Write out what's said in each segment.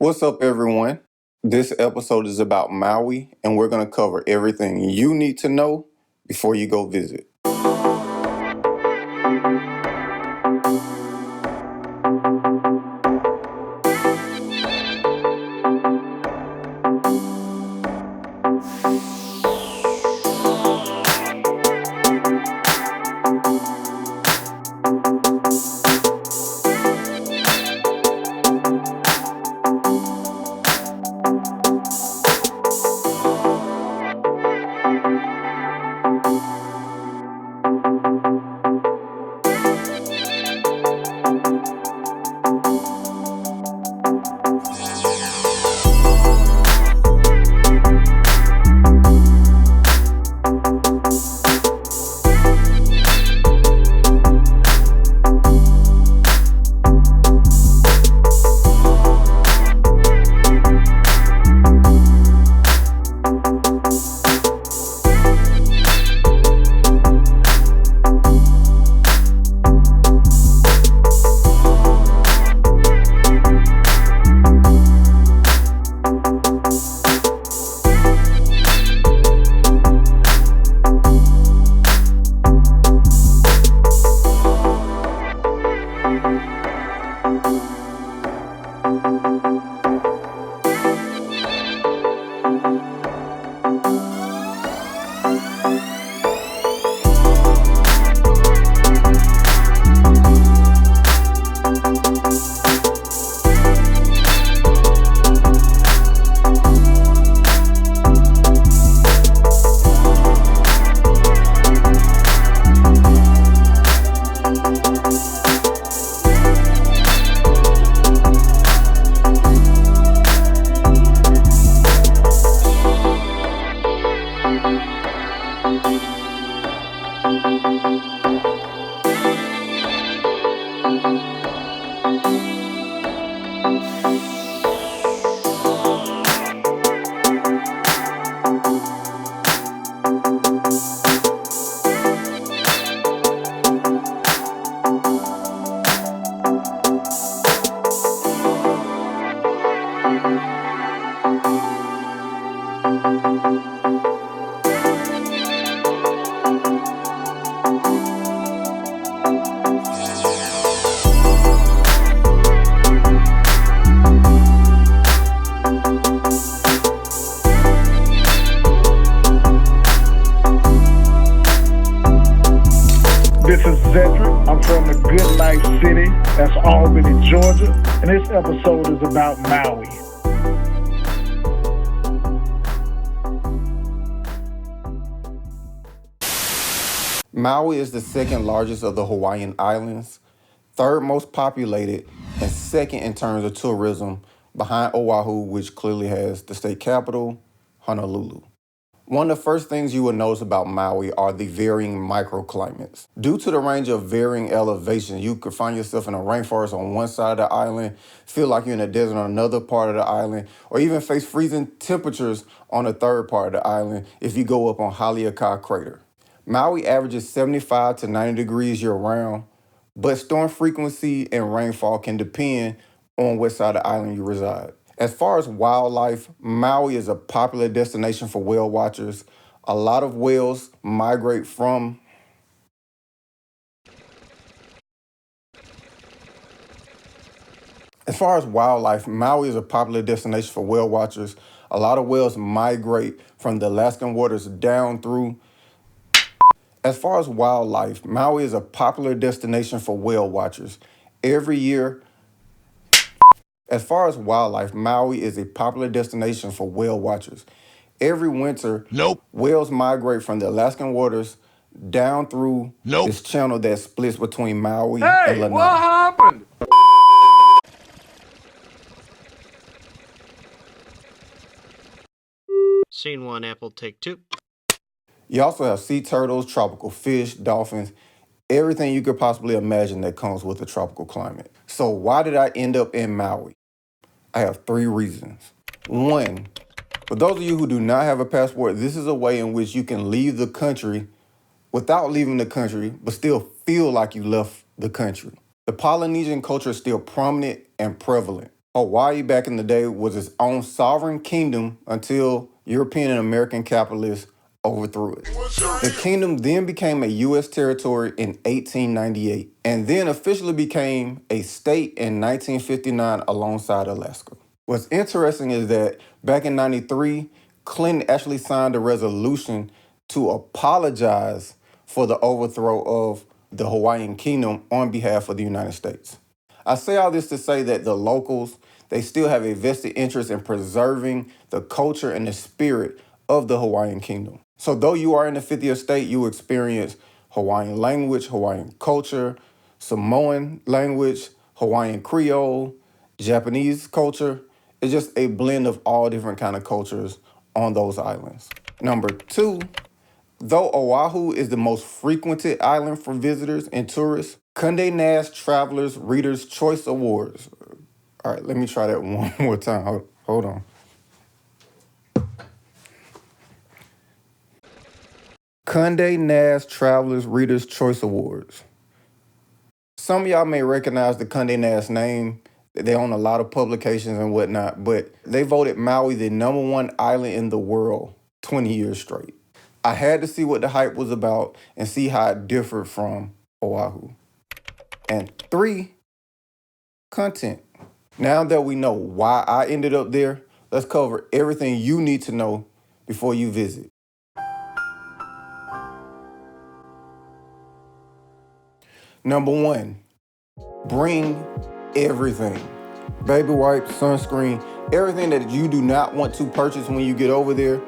What's up, everyone? This episode is about Maui, and we're going to cover everything you need to know before you go visit. This is Cedric. I'm from the Good Life City. That's Albany, Georgia. And this episode is about Maui. Maui is the second largest of the Hawaiian islands, third most populated, and second in terms of tourism, behind Oahu, which clearly has the state capital, Honolulu. One of the first things you will notice about Maui are the varying microclimates. Due to the range of varying elevations, you could find yourself in a rainforest on one side of the island, feel like you're in a desert on another part of the island, or even face freezing temperatures on a third part of the island if you go up on Haleakala Crater. Maui averages 75 to 90 degrees year-round, but storm frequency and rainfall can depend on what side of the island you reside. As far as wildlife, Maui is a popular destination for whale watchers. A lot of whales migrate from As far as wildlife, Maui is a popular destination for whale watchers. A lot of whales migrate from the Alaskan waters down through. As far as wildlife, Maui is a popular destination for whale watchers. Every year, As far as wildlife, Maui is a popular destination for whale watchers. Every winter, whales migrate from the Alaskan waters down through this channel that splits between Maui and Lanai. What happened? Scene one, Apple, take two. You also have sea turtles, tropical fish, dolphins, everything you could possibly imagine that comes with a tropical climate. So why did I end up in Maui? I have 3 reasons. 1, for those of you who do not have a passport, this is a way in which you can leave the country without leaving the country, but still feel like you left the country. The Polynesian culture is still prominent and prevalent. Hawaii back in the day was its own sovereign kingdom until European and American capitalists overthrew it. The kingdom then became a U.S. territory in 1898 and then officially became a state in 1959 alongside Alaska. What's interesting is that back in 93, Clinton actually signed a resolution to apologize for the overthrow of the Hawaiian kingdom on behalf of the United States. I say all this to say that the locals, they still have a vested interest in preserving the culture and the spirit of the Hawaiian kingdom. So though you are in the 50th state, you experience Hawaiian language, Hawaiian culture, Samoan language, Hawaiian Creole, Japanese culture. It's just a blend of all different kind of cultures on those islands. Number 2, though Oahu is the most frequented island for visitors and tourists, Condé Nast Travelers Readers' Choice Awards. All right, let me try that one more time. Hold on. Condé Nast Travelers Readers' Choice Awards. Some of y'all may recognize the Condé Nast name. They own a lot of publications and whatnot, but they voted Maui the #1 island in the world 20 years straight. I had to see what the hype was about and see how it differed from Oahu. And 3, content. Now that we know why I ended up there, let's cover everything you need to know before you visit. Number 1, bring everything. Baby wipes, sunscreen, everything that you do not want to purchase when you get over there,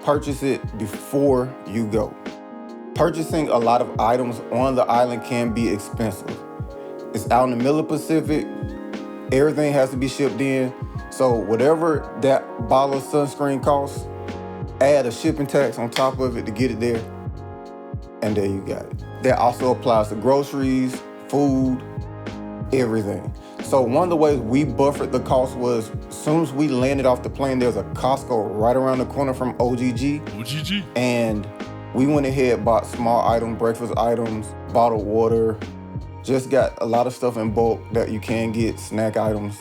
purchase it before you go. Purchasing a lot of items on the island can be expensive. It's out in the middle of the Pacific. Everything has to be shipped in. So whatever that bottle of sunscreen costs, add a shipping tax on top of it to get it there. And there you got it. That also applies to groceries, food, everything. So one of the ways we buffered the cost was as soon as we landed off the plane, there's a Costco right around the corner from OGG. And we went ahead, bought small items, breakfast items, bottled water, just got a lot of stuff in bulk that you can get, snack items,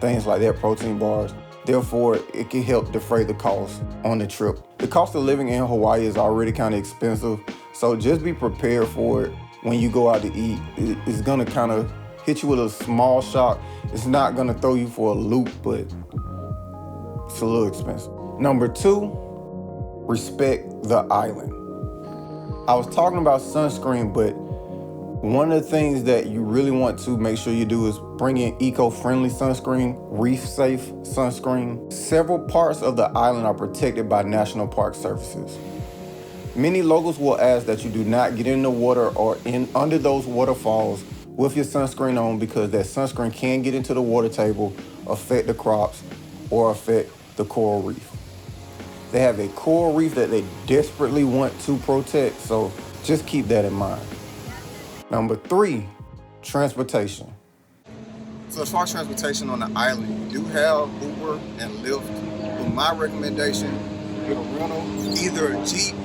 things like that, protein bars. Therefore, it can help defray the cost on the trip. The cost of living in Hawaii is already kind of expensive, so just be prepared for it when you go out to eat. It's gonna kind of hit you with a small shock. It's not gonna throw you for a loop, but it's a little expensive. Number 2, respect the island. I was talking about sunscreen, but one of the things that you really want to make sure you do is bring in eco-friendly sunscreen, reef-safe sunscreen. Several parts of the island are protected by national park services. Many locals will ask that you do not get in the water or in under those waterfalls with your sunscreen on, because that sunscreen can get into the water table, affect the crops, or affect the coral reef. They have a coral reef that they desperately want to protect, so just keep that in mind. Number 3, transportation. So as far as transportation on the island, you do have Uber and Lyft. But my recommendation, get a rental, either a Jeep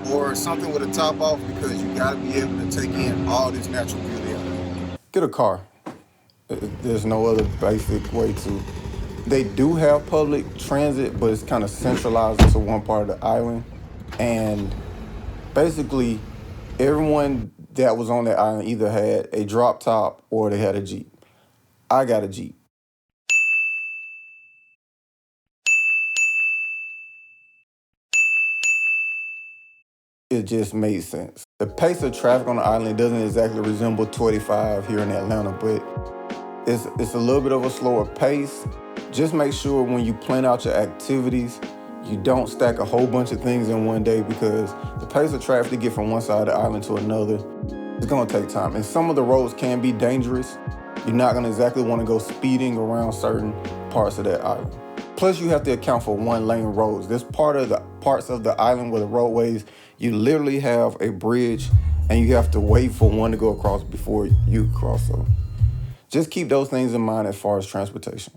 or something with a top off, because you gotta be able to take in all this natural beauty out there. Get a car. There's no other basic way to. They do have public transit, but it's kind of centralized to one part of the island. And basically, everyone that was on that island either had a drop top or they had a Jeep. I got a Jeep. It just made sense. The pace of traffic on the island doesn't exactly resemble 25 here in Atlanta, but it's a little bit of a slower pace. Just make sure when you plan out your activities, you don't stack a whole bunch of things in one day, because the pace of traffic to get from one side of the island to another, it's gonna take time. And some of the roads can be dangerous. You're not gonna exactly wanna go speeding around certain parts of that island. Plus, you have to account for one-lane roads. This part of the parts of the island where the roadways, you literally have a bridge and you have to wait for one to go across before you cross. So just keep those things in mind as far as transportation.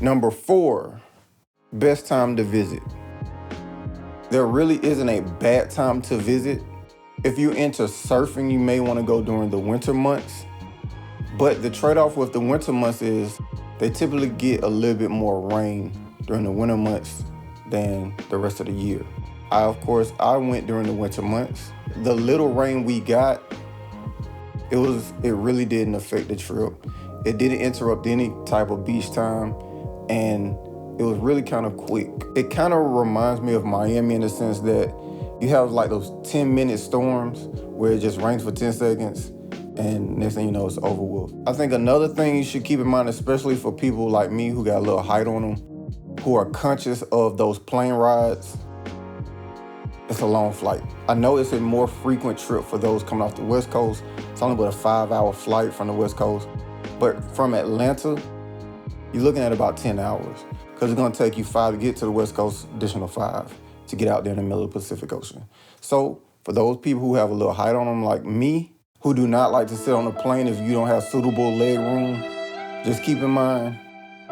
Number 4, best time to visit. There really isn't a bad time to visit. If you're into surfing, you may want to go during the winter months. But the trade-off with the winter months is they typically get a little bit more rain during the winter months than the rest of the year. I went during the winter months. The little rain we got, it really didn't affect the trip. It didn't interrupt any type of beach time, and it was really kind of quick. It kind of reminds me of Miami in the sense that you have like those 10-minute storms where it just rains for 10 seconds and next thing you know, it's over with. I think another thing you should keep in mind, especially for people like me who got a little height on them, who are conscious of those plane rides, it's a long flight. I know it's a more frequent trip for those coming off the West Coast. It's only about a 5-hour flight from the West Coast. But from Atlanta, you're looking at about 10 hours because it's gonna take you 5 to get to the West Coast, additional 5 to get out there in the middle of the Pacific Ocean. So for those people who have a little height on them like me, who do not like to sit on a plane if you don't have suitable leg room, just keep in mind,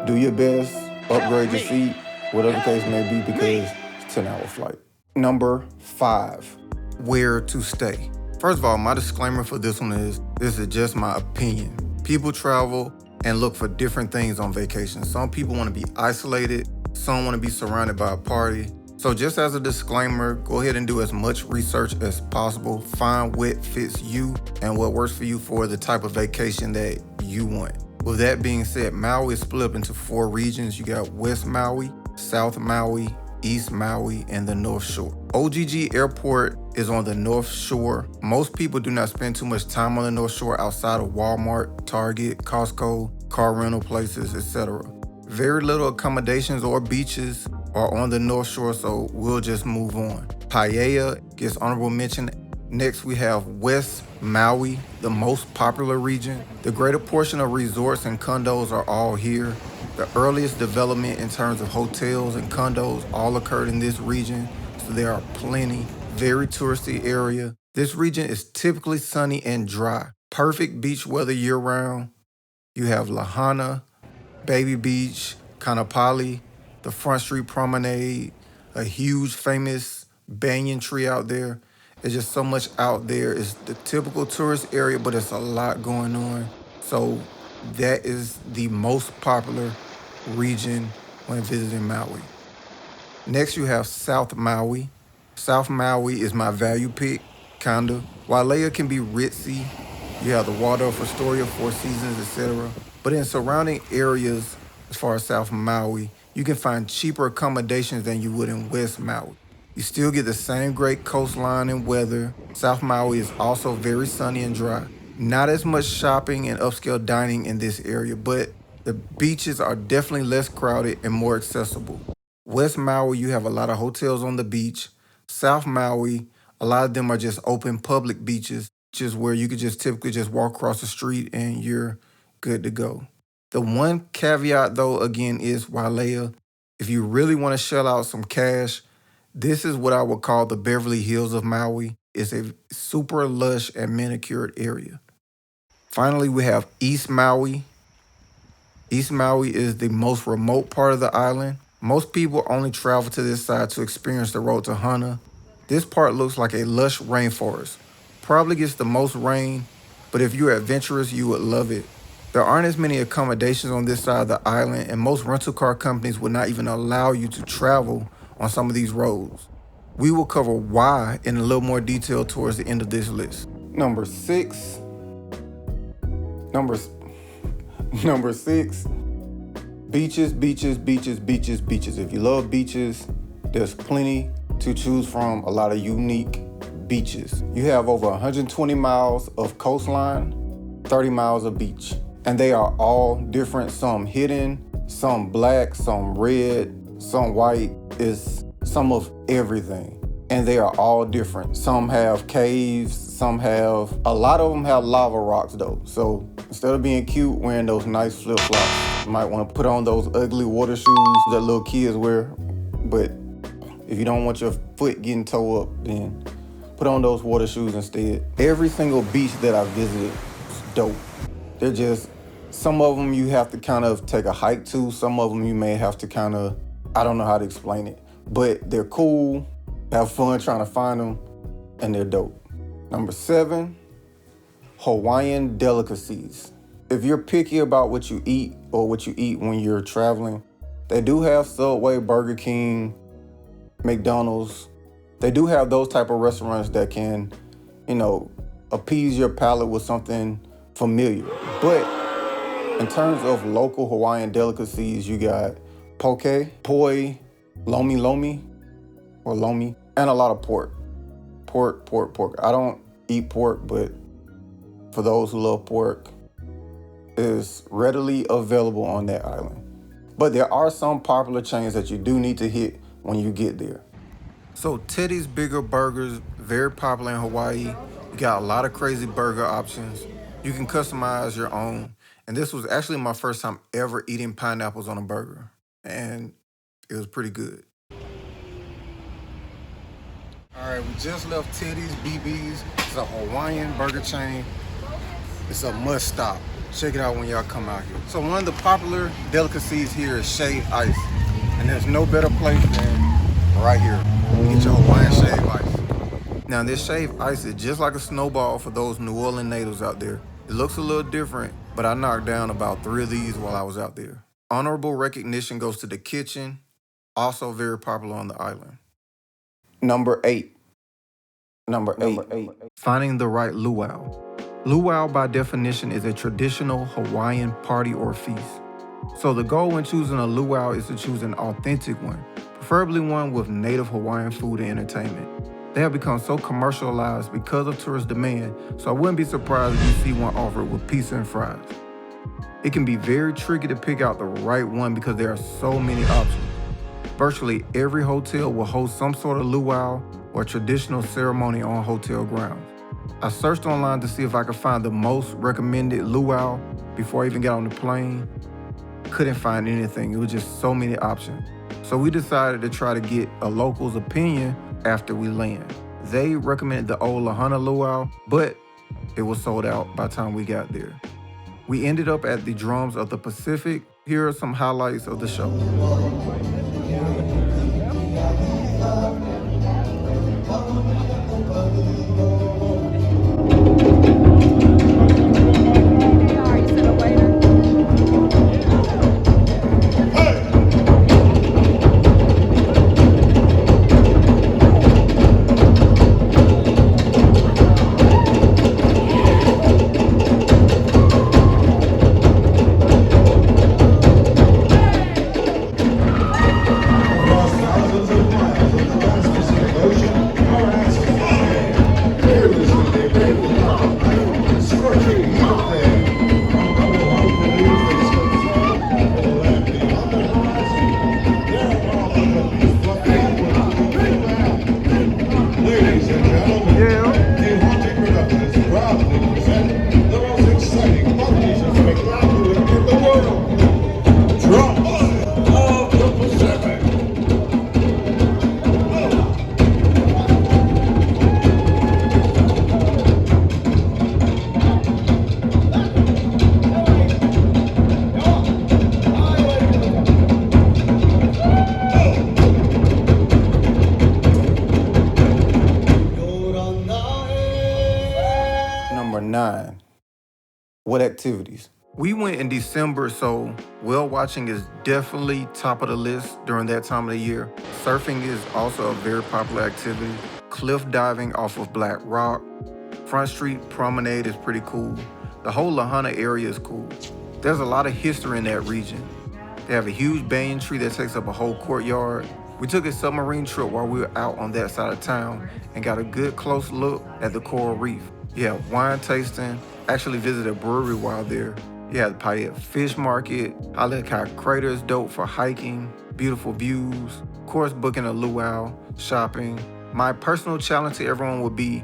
do your best, upgrade your seat, whatever the case may be, because it's a 10-hour flight. Number 5, where to stay. First of all, my disclaimer for this one is, this is just my opinion. People travel and look for different things on vacation. Some people want to be isolated, some want to be surrounded by a party. So just as a disclaimer, go ahead and do as much research as possible. Find what fits you and what works for you for the type of vacation that you want. With that being said, Maui is split up into 4 regions. You got West Maui, South Maui, East Maui, and the North Shore. OGG Airport is on the North Shore. Most people do not spend too much time on the North Shore outside of Walmart, Target, Costco, car rental places, etc. Very little accommodations or beaches are on the North Shore, so we'll just move on. Paia gets honorable mention. Next, we have West Maui, the most popular region. The greater portion of resorts and condos are all here. The earliest development in terms of hotels and condos all occurred in this region, so there are plenty. Very touristy area. This region is typically sunny and dry. Perfect beach weather year-round. You have Hana, Baby Beach, Kanapali, the Front Street Promenade, a huge famous banyan tree out there. There's just so much out there. It's the typical tourist area, but it's a lot going on. So that is the most popular region when visiting Maui. Next, you have South Maui. South Maui is my value pick, kinda. Wailea can be ritzy. You have the Waldorf Astoria, Four Seasons, etc. But in surrounding areas, as far as South Maui, you can find cheaper accommodations than you would in West Maui. You still get the same great coastline and weather. South Maui is also very sunny and dry. Not as much shopping and upscale dining in this area, but the beaches are definitely less crowded and more accessible. West Maui, you have a lot of hotels on the beach. South Maui, a lot of them are just open public beaches, just where you could just typically just walk across the street and you're good to go. The one caveat though, again, is Wailea. If you really want to shell out some cash, this is what I would call the Beverly Hills of Maui. It's a super lush and manicured area. Finally, we have East Maui. East Maui is the most remote part of the island. Most people only travel to this side to experience the road to Hana. This part looks like a lush rainforest. Probably gets the most rain, but if you're adventurous, you would love it. There aren't as many accommodations on this side of the island, and most rental car companies would not even allow you to travel on some of these roads. We will cover why in a little more detail towards the end of this list. Number 6. Beaches, beaches, beaches, beaches, beaches. If you love beaches, there's plenty to choose from, a lot of unique beaches. You have over 120 miles of coastline, 30 miles of beach. And they are all different, some hidden, some black, some red, some white. It's some of everything. And they are all different. Some have caves, a lot of them have lava rocks though. So instead of being cute wearing those nice flip-flops, you might want to put on those ugly water shoes that little kids wear. But if you don't want your foot getting towed up, then put on those water shoes instead. Every single beach that I visited is dope. They're just, some of them you have to kind of take a hike to. Some of them you may have to kind of, I don't know how to explain it. But they're cool, have fun trying to find them, and they're dope. Number 7, Hawaiian delicacies. If you're picky about what you eat or what you eat when you're traveling, they do have Subway, Burger King, McDonald's. They do have those type of restaurants that can, appease your palate with something familiar. But in terms of local Hawaiian delicacies, you got poke, poi, lomi, and a lot of pork. Pork. I don't eat pork, but for those who love pork, it is readily available on that island. But there are some popular chains that you do need to hit when you get there. So Teddy's Bigger Burgers, very popular in Hawaii. You got a lot of crazy burger options. You can customize your own. And this was actually my first time ever eating pineapples on a burger. And it was pretty good. All right, we just left Teddy's BB's. It's a Hawaiian burger chain. It's a must stop. Check it out when y'all come out here. So one of the popular delicacies here is shaved ice. And there's no better place than right here. Get your Hawaiian shaved ice. Now this shaved ice is just like a snowball for those New Orleans natives out there. It looks a little different, but I knocked down about 3 of these while I was out there. Honorable recognition goes to the kitchen, also very popular on the island. Number 8. Finding the right luau. Luau, by definition, is a traditional Hawaiian party or feast. So the goal when choosing a luau is to choose an authentic one, preferably one with native Hawaiian food and entertainment. They have become so commercialized because of tourist demand, so I wouldn't be surprised if you see one offered with pizza and fries. It can be very tricky to pick out the right one because there are so many options. Virtually every hotel will host some sort of luau or traditional ceremony on hotel grounds. I searched online to see if I could find the most recommended luau before I even got on the plane. Couldn't find anything. It was just so many options. So we decided to try to get a local's opinion after we land. They recommended the old Hana luau, but it was sold out by the time we got there. We ended up at the Drums of the Pacific. Here are some highlights of the show. Number 9, what activities? We went in December, so whale watching is definitely top of the list during that time of the year. Surfing is also a very popular activity. Cliff diving off of Black Rock. Front Street Promenade is pretty cool. The whole Hana area is cool. There's a lot of history in that region. They have a huge banyan tree that takes up a whole courtyard. We took a submarine trip while we were out on that side of town and got a good close look at the coral reef. You have wine tasting, actually visited a brewery while there. You have the Paia Fish Market, Halekai Crater is dope for hiking, beautiful views, of course booking a luau, shopping. My personal challenge to everyone would be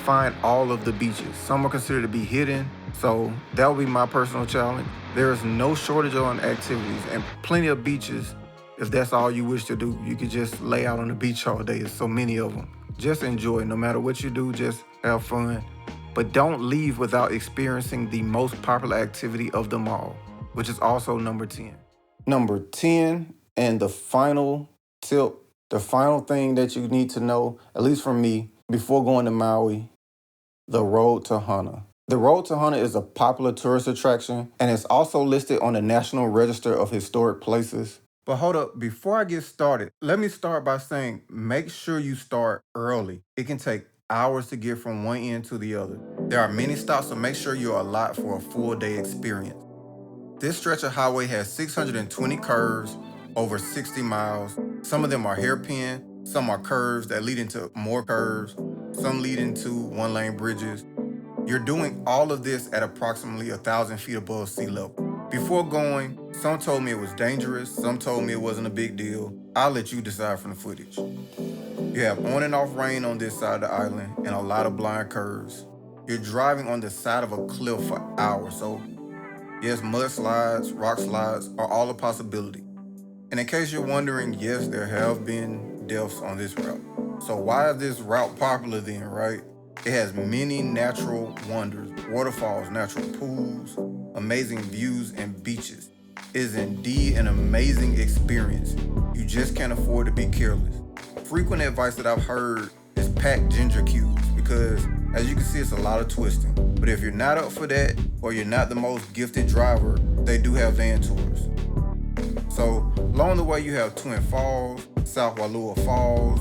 find all of the beaches. Some are considered to be hidden, so that would be my personal challenge. There is no shortage on activities and plenty of beaches. If that's all you wish to do, you could just lay out on the beach all day. There's so many of them. Just enjoy. No matter what you do, just have fun. But don't leave without experiencing the most popular activity of them all, which is also number 10. Number 10, and the final tip, the final thing that you need to know, at least from me, before going to Maui, the Road to Hana. The Road to Hana is a popular tourist attraction and it's also listed on the National Register of Historic Places. But hold up, before I get started, let me start by saying make sure you start early. It can take hours to get from one end to the other. There are many stops, so make sure you're allotted for a full day experience. This stretch of highway has 620 curves, over 60 miles. Some of them are hairpin, some are curves that lead into more curves, some lead into one-lane bridges. You're doing all of this at approximately 1,000 feet above sea level. Before going, some told me it was dangerous, some told me it wasn't a big deal. I'll let you decide from the footage. You have on and off rain on this side of the island and a lot of blind curves. You're driving on the side of a cliff for hours, so yes, mudslides, rock slides are all a possibility. And in case you're wondering, yes, there have been deaths on this route. So why is this route popular then, right? It has many natural wonders, waterfalls, natural pools, amazing views, and beaches. It is indeed an amazing experience. You just can't afford to be careless. Frequent advice that I've heard is pack ginger cubes because, as you can see, it's a lot of twisting. But if you're not up for that, or you're not the most gifted driver, they do have van tours. So, along the way, you have Twin Falls, South Wailua Falls,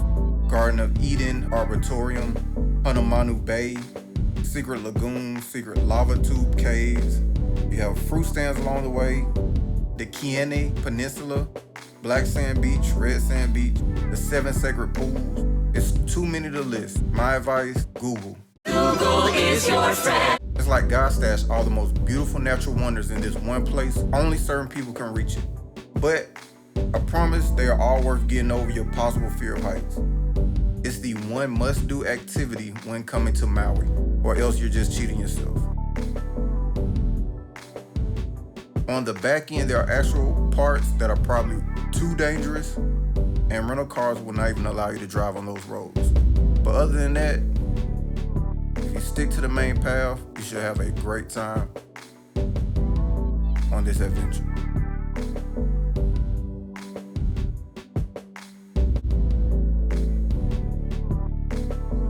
Garden of Eden Arboretum, Hanamanu Bay, Secret Lagoon, Secret Lava Tube Caves. You have fruit stands along the way, the Kiene Peninsula, Black Sand Beach, Red Sand Beach, the 7 sacred pools. It's too many to list. My advice, Google. Google is your friend. It's like God stashed all the most beautiful natural wonders in this one place. Only certain people can reach it. But I promise they are all worth getting over your possible fear of heights. It's the one must-do activity when coming to Maui, or else you're just cheating yourself. On the back end, there are actual parts that are probably too dangerous, and rental cars will not even allow you to drive on those roads. But other than that, if you stick to the main path, you should have a great time on this adventure.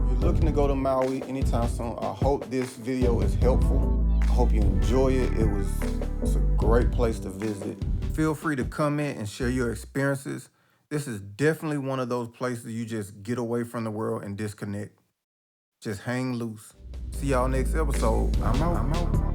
If you're looking to go to Maui anytime soon, I hope this video is helpful. I hope you enjoy it. It's a great place to visit. Feel free to comment and share your experiences. This is definitely one of those places you just get away from the world and disconnect. Just hang loose. See y'all next episode. I'm out.